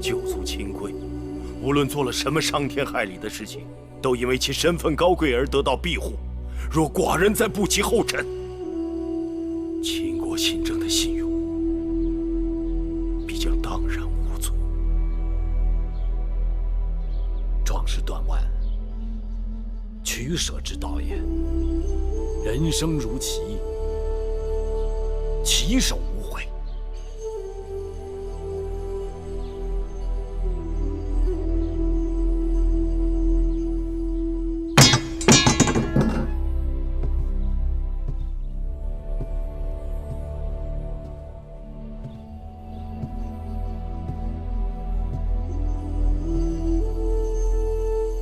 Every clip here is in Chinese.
救足清貴，無論做了什麼傷天害理的事情，都因為其身份高貴而得到庇護。若寡人再步其後塵，秦國新政的信用必將蕩然無存。壯士斷腕，取捨之道也。人生如棋，棋手無悔。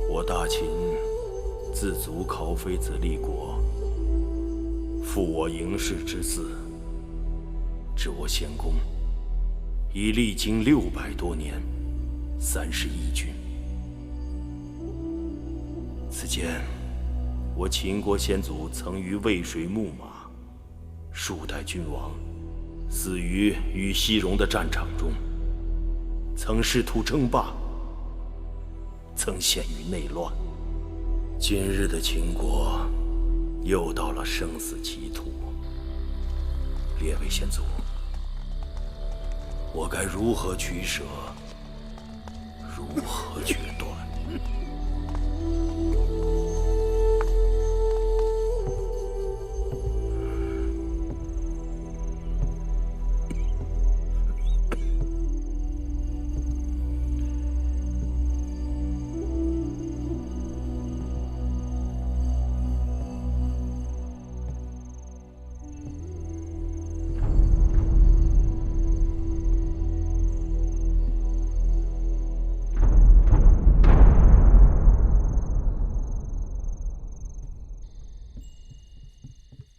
我大秦自祖考妃子立国，复我嬴氏之嗣，至我献公，已历經600多年，31君。此間，我秦國先祖曾於渭水牧馬，數代君王死於與西戎的戰場中，曾試圖稱霸，曾陷於內亂。今日的秦國又到了生死歧途，列位先祖，我該如何取捨，如何決斷？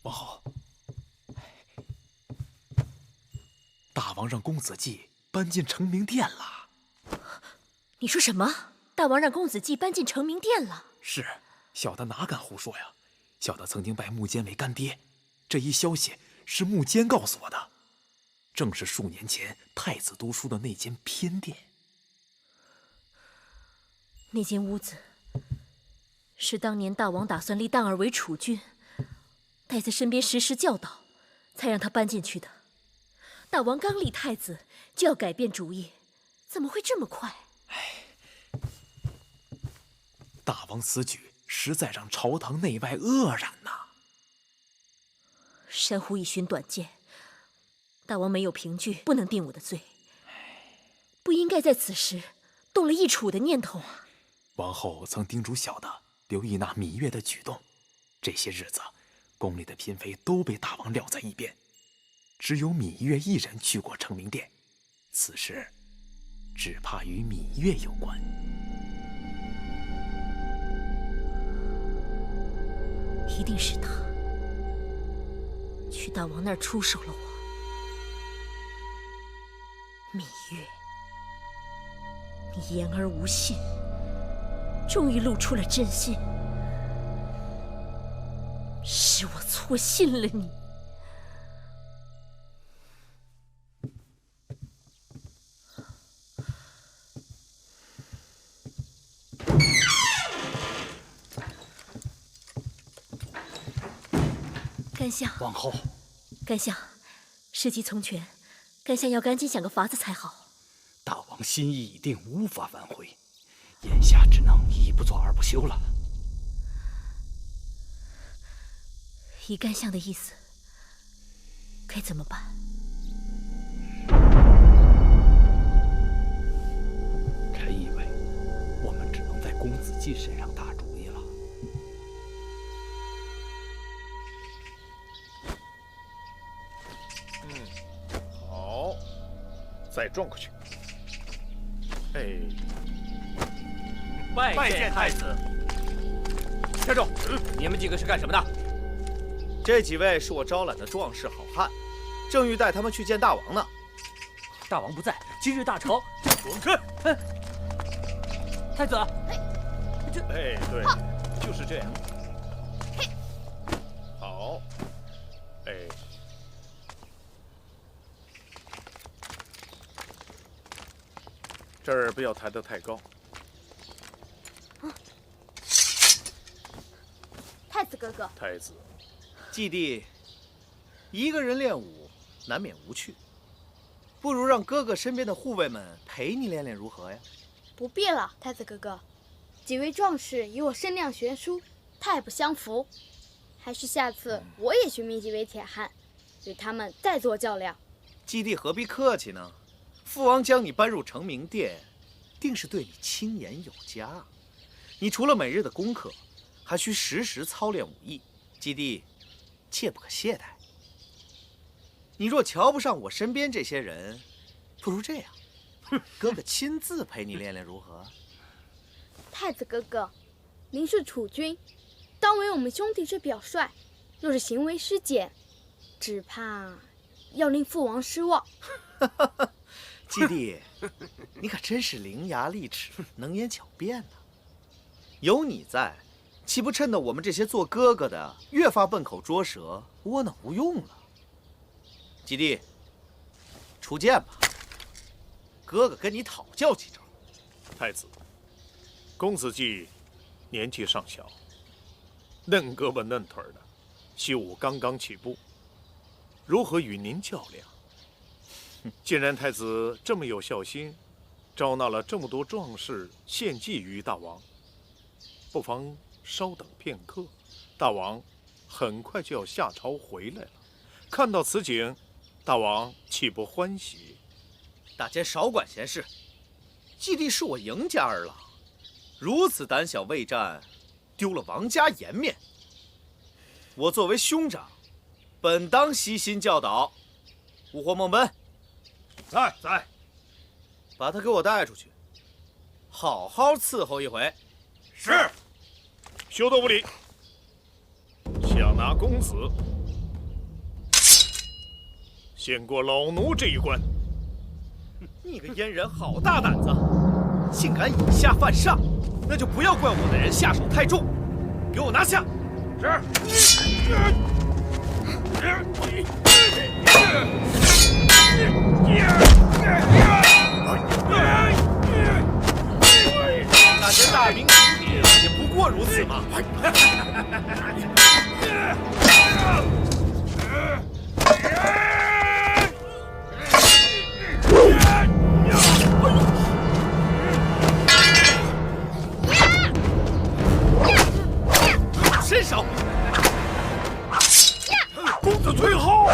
王后，大王让公子季搬进成明殿了。你说什么？大王让公子季搬进成明殿了？是，小的哪敢胡说呀？小的曾经拜穆坚为干爹，这一消息是穆坚告诉我的，正是数年前太子读書的那间偏殿。那间屋子是当年大王打算立旦儿为储君，待在身邊時時教導，才讓他搬進去的。大王剛立太子就要改變主意，怎麼會這麼快？大王此舉實在讓朝堂內外愕然吶。珊瑚一尋短見，大王沒有憑據，不能定我的罪，不應該在此時動了易儲的念頭啊。王后曾叮囑小的留意那羋月的舉動，這些日子宮裡的嬪妃都被大王撂在一邊，只有羋月一人去過成明殿，此事只怕與羋月有關。一定是他去大王那兒出手了我。羋月，你言而無信，終於露出了真心，使我錯信了你。干相，王后，干相，事急從權，干相要趕緊想個法子才好。大王心意已定，無法挽回，眼下只能一不做二不休了。依干相的意思，該怎麼辦？臣以為，我們只能在公子季身上打主意了。好，再撞過去。哎，拜見太子。站住！你們幾個是幹什麼的？這幾位是我招攬的壯士好漢，正欲帶他們去見大王呢。大王不在，今日大朝。滾開！太子，哎，對，就是這樣。好，哎。这兒不要抬得太高。太子哥哥，太子，季弟，一个人练武难免无趣，不如让哥哥身边的护卫们陪你练练如何呀？不必了，太子哥哥，几位壮士与我身量悬殊，太不相符，还是下次我也去觅几位铁汉，与他们再做较量。季弟何必客气呢？父王将你搬入成明殿，定是对你亲言有加。你除了每日的功課，还需时时操練武藝。季弟，切不可懈怠。你若瞧不上我身邊這些人，不如這樣，哥哥親自陪你練練如何？太子哥哥，您是儲君，當為我們兄弟之表率，若是行為失檢，只怕要令父王失望。季弟，你可真是伶牙俐齒、能言巧辯呢。有你在，豈不趁得我們這些做哥哥的越發笨口拙舌、窩囊無用了？季弟，出劍吧，哥哥跟你討教幾招。太子，公子季年紀尚小，嫩胳膊嫩腿的，習武剛剛起步，如何與您較量？既然太子這麼有孝心，招納了這麼多壯士獻計於大王，不妨稍等片刻，大王很快就要下朝回來了。看到此景，大王豈不歡喜？大家少管閒事。季弟是我贏家兒郎，如此膽小畏戰，丟了王家顏面。我作為兄長，本當悉心教導。烏獲孟本，在，把他給我帶出去，好好伺候一回。是。休得無禮，想拿公子，先過老奴這一關。你個閹人好大膽子，竟敢以下犯上，那就不要怪我的人下手太重，給我拿下。那些大名鼎鼎也不過如此嘛。伸手！公子退後！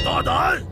大膽！